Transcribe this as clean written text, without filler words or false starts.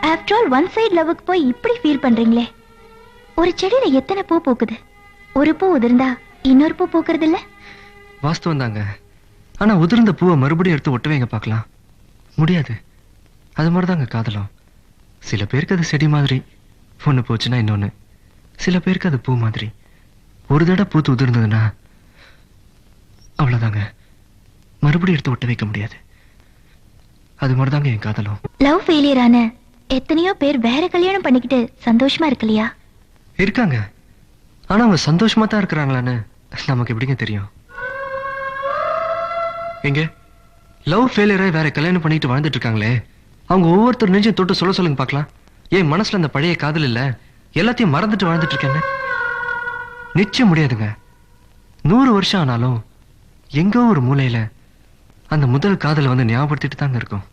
After all one side லவ்வுக்கு போய் இப்படி feel பண்றீங்களே. ஒரு செடியில எத்தனை பூ பூக்குது, ஒரு பூ உதிர்ந்தா இன்னொரு பூ பூக்குறது இல்ல? வாஸ்தவம் தாங்க. ஆனா உதிர்ந்த பூவை மறுபடியும் எடுத்து ஒட்டுவீங்க பார்க்கலாம், முடியாது. அது மாதிரிதாங்க காதலும். சில பேருக்கு அது செடி மாதிரி, ஒண்ணு போச்சுன்னா இன்னொன்னு. சில பேருக்கு அது பூ மாதிரி, ஒரு தடவை பூத்து உதிர்ந்ததுன்னா அவ்வளவுதாங்க, மறுபடியும் எடுத்து ஒட்ட வைக்க முடியாது. அது மாதிரிதாங்க என் காதலும். லவ் ஃபெயிலியர் ஆன எத்தனையோ பேர் வேற கல்யாணம் பண்ணிக்கிட்டு சந்தோஷமா இருக்கலையா? இருக்காங்க. ஆனா அவங்க சந்தோஷமா தான் இருக்கிறாங்களான்னு நமக்கு எப்படிங்க தெரியும்? எங்க லவ் ஃபெயிலியரை வேற கல்யாணம் பண்ணிட்டு வாழ்ந்துட்டு இருக்காங்களே, அவங்க ஒவ்வொருத்தர் நெஞ்சையும் தொட்டு சொல்லுங்க பார்க்கலாம். என் மனசுல அந்த பழைய காதல் இல்ல, எல்லாத்தையும் மறந்துட்டு வாழ்ந்துட்டு இருக்கேன்னு. நிச்சயம் முடியாதுங்க. 100 வருஷம் ஆனாலும் எங்கோ ஒரு மூலையில அந்த முதல் காதலை வந்து ஞாபகப்படுத்திட்டு தாங்க இருக்கும்.